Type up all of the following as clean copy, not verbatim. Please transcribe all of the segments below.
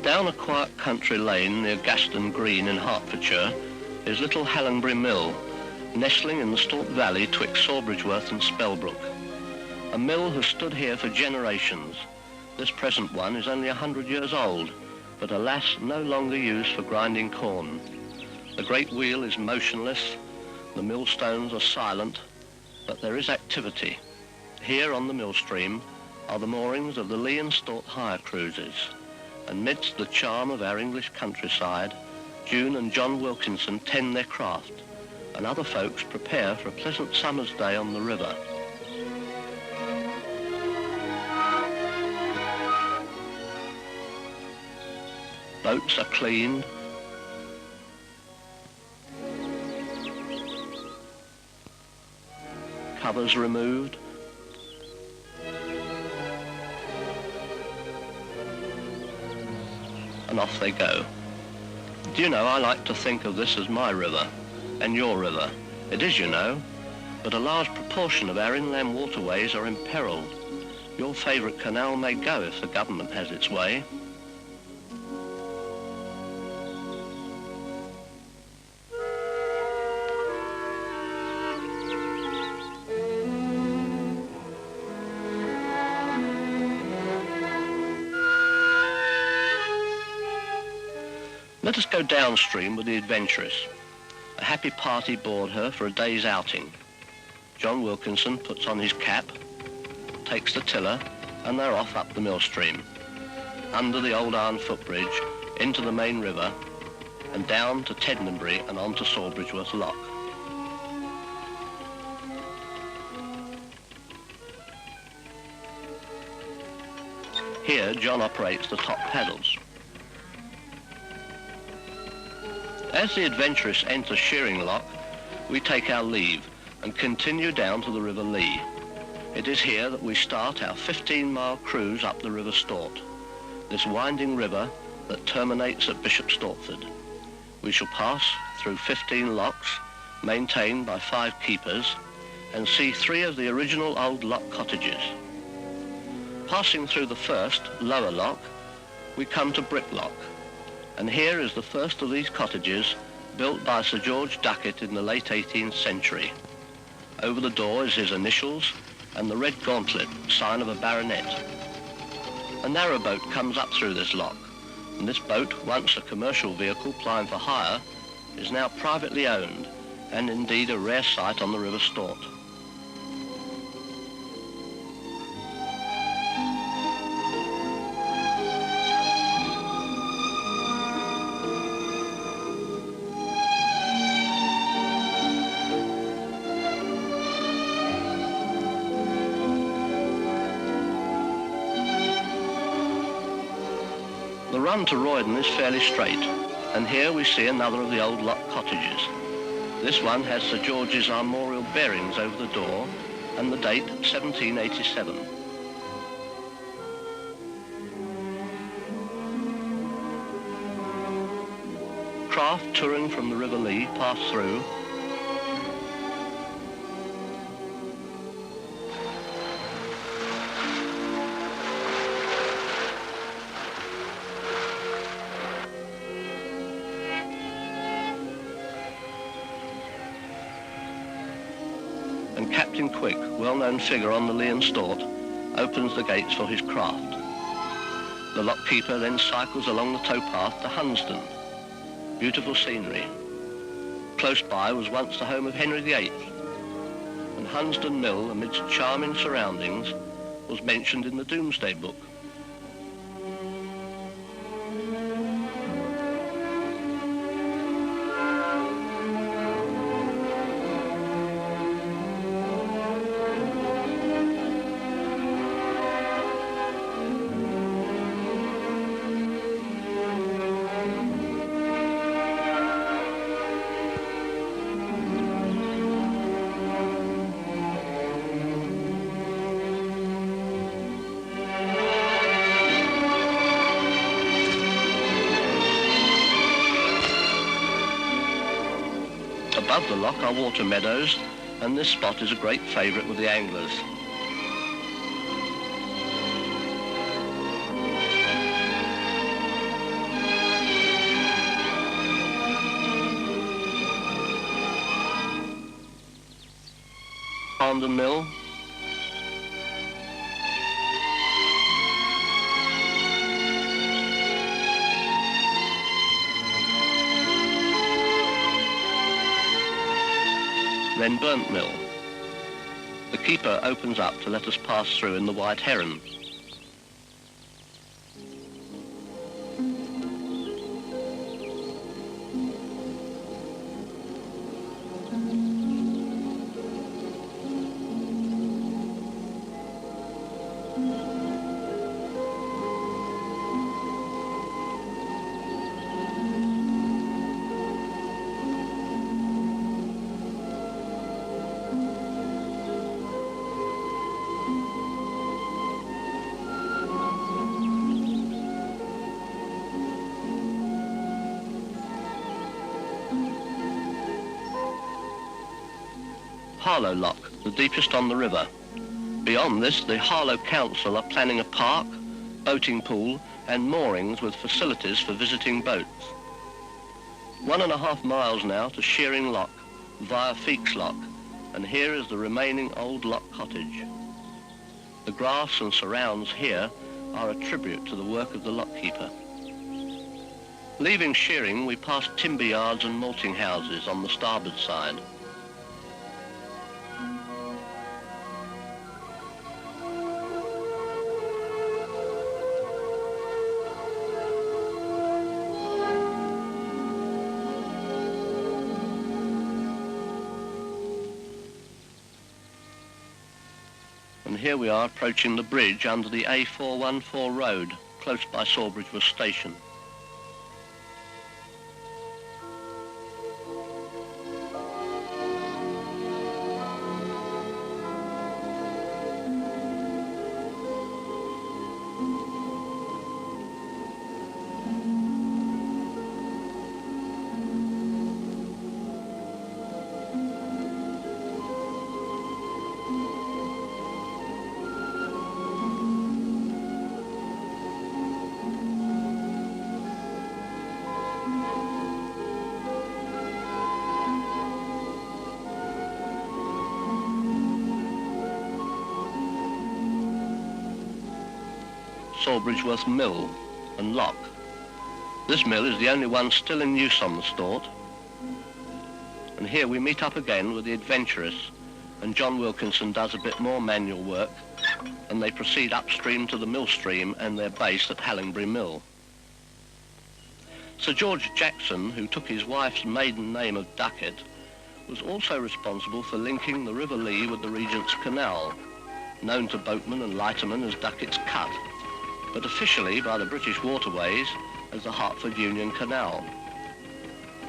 Down a quiet country lane near Gaston Green in Hertfordshire is Little Hallingbury Mill, nestling in the Stort Valley twixt Sawbridgeworth and Spellbrook. A mill has stood here for generations. This present one is only 100 years old, but alas, no longer used for grinding corn. The great wheel is motionless, the millstones are silent, but there is activity. Here on the millstream are the moorings of the Lee and Stort hire cruises. And midst the charm of our English countryside, June and John Wilkinson tend their craft, and other folks prepare for a pleasant summer's day on the river. Boats are cleaned, covers removed, and off they go. Do you know, I like to think of this as my river and your river. It is, you know, but a large proportion of our inland waterways are imperiled. Your favourite canal may go if the government has its way. Let us go downstream with the adventuress. A happy party board her for a day's outing. John Wilkinson puts on his cap, takes the tiller, and they're off up the millstream, under the old iron footbridge, into the main river, and down to Teddenbury and on to Sawbridgeworth Lock. Here, John operates the top paddles. As the adventuress enters Shearing Lock, we take our leave and continue down to the River Lee. It is here that we start our 15-mile cruise up the River Stort, this winding river that terminates at Bishop Stortford. We shall pass through 15 locks, maintained by 5 keepers, and see 3 of the original old lock cottages. Passing through the first, lower lock, we come to Brick Lock. And here is the first of these cottages, built by Sir George Duckett in the late 18th century. Over the door is his initials and the red gauntlet, sign of a baronet. A narrowboat comes up through this lock, and this boat, once a commercial vehicle plying for hire, is now privately owned, and indeed a rare sight on the River Stort. The run to Roydon is fairly straight, and here we see another of the old lock cottages. This one has Sir George's armorial bearings over the door and the date 1787. Craft touring from the River Lee pass through, and Captain Quick, well-known figure on the Lee and Stort, opens the gates for his craft. The lockkeeper then cycles along the towpath to Hunsdon. Beautiful scenery. Close by was once the home of Henry VIII, and Hunsdon Mill, amidst charming surroundings, was mentioned in the Domesday Book. Above the lock are water meadows, and this spot is a great favourite with the anglers. Clarendon Mill. Then Burnt Mill. The keeper opens up to let us pass through in the White Heron. Harlow Lock, the deepest on the river. Beyond this, the Harlow Council are planning a park, boating pool and moorings with facilities for visiting boats. 1.5 miles now to Shearing Lock via Feeks Lock, and here is the remaining old lock cottage. The grass and surrounds here are a tribute to the work of the lockkeeper. Leaving Shearing, we pass timber yards and malting houses on the starboard side. And here we are approaching the bridge under the A414 road, close by Sawbridge Station. Sawbridgeworth Mill and Lock. This mill is the only one still in use on the Stort. And here we meet up again with the adventurous, and John Wilkinson does a bit more manual work, and they proceed upstream to the mill stream and their base at Hallingbury Mill. Sir George Jackson, who took his wife's maiden name of Duckett, was also responsible for linking the River Lee with the Regent's Canal, known to boatmen and lightermen as Duckett's Cut, but officially by the British Waterways as the Hertford Union Canal.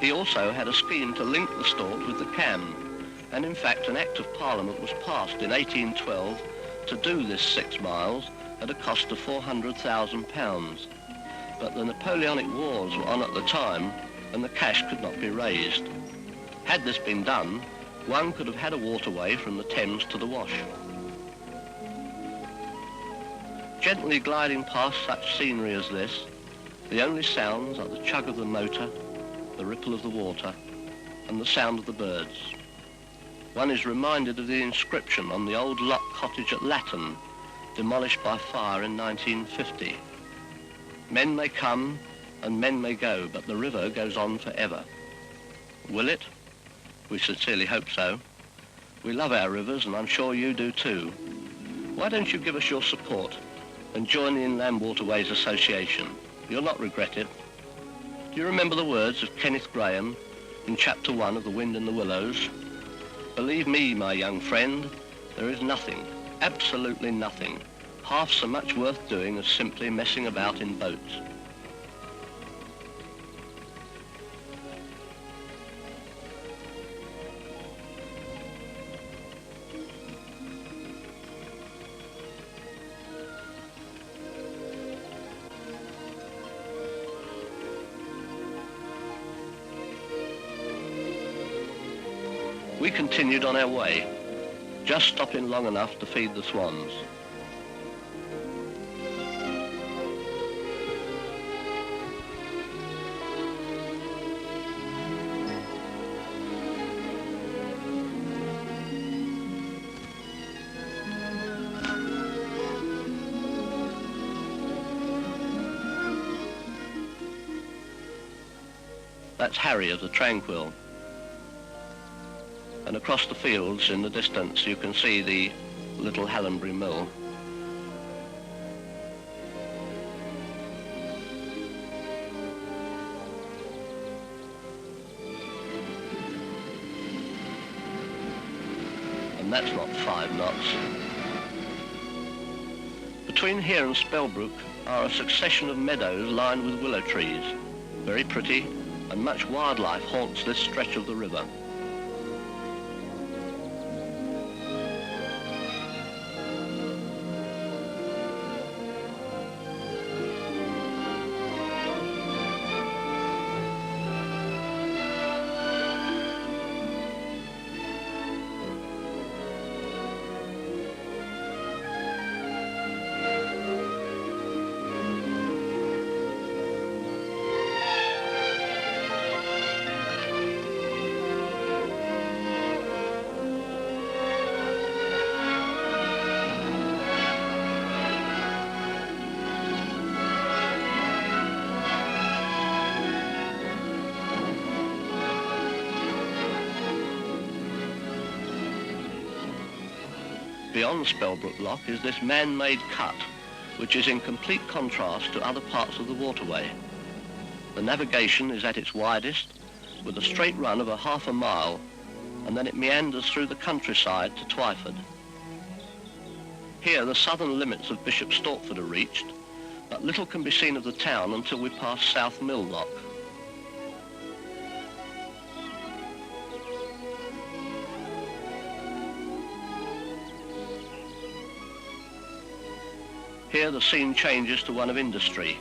He also had a scheme to link the Stort with the Cam, and in fact an Act of Parliament was passed in 1812 to do this 6 miles at a cost of £400,000. But the Napoleonic Wars were on at the time and the cash could not be raised. Had this been done, one could have had a waterway from the Thames to the Wash. Gently gliding past such scenery as this, the only sounds are the chug of the motor, the ripple of the water, and the sound of the birds. One is reminded of the inscription on the old lock cottage at Latton, demolished by fire in 1950. Men may come and men may go, but the river goes on forever. Will it? We sincerely hope so. We love our rivers, and I'm sure you do too. Why don't you give us your support and join the Inland Waterways Association? You'll not regret it. Do you remember the words of Kenneth Grahame in Chapter 1 of The Wind in the Willows? Believe me, my young friend, there is nothing, absolutely nothing, half so much worth doing as simply messing about in boats. We continued on our way, just stopping long enough to feed the swans. That's Harry of the Tranquil. And across the fields in the distance you can see the little Hallenbury Mill. And that's not 5 knots. Between here and Spellbrook are a succession of meadows lined with willow trees. Very pretty, and much wildlife haunts this stretch of the river. Beyond Spellbrook Lock is this man-made cut, which is in complete contrast to other parts of the waterway. The navigation is at its widest, with a straight run of half a mile, and then it meanders through the countryside to Twyford. Here the southern limits of Bishop Stortford are reached, but little can be seen of the town until we pass South Mill Lock. Here the scene changes to one of industry,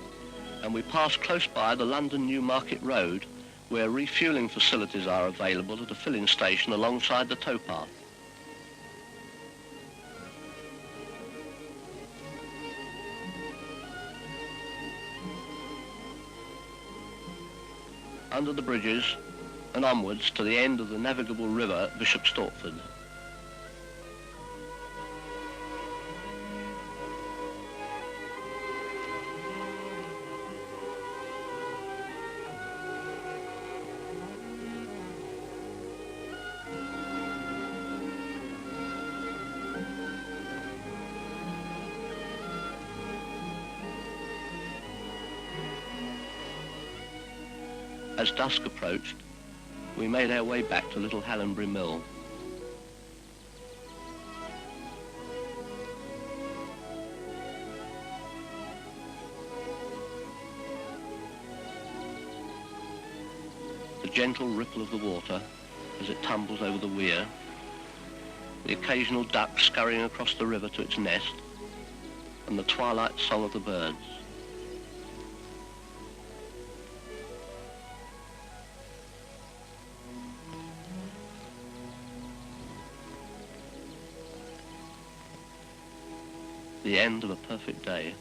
and we pass close by the London Newmarket Road, where refuelling facilities are available at a filling station alongside the towpath. Under the bridges and onwards to the end of the navigable river at Bishop Stortford. As dusk approached, we made our way back to Little Hallenbury Mill. The gentle ripple of the water as it tumbles over the weir, the occasional duck scurrying across the river to its nest, and the twilight song of the birds. The end of a perfect day.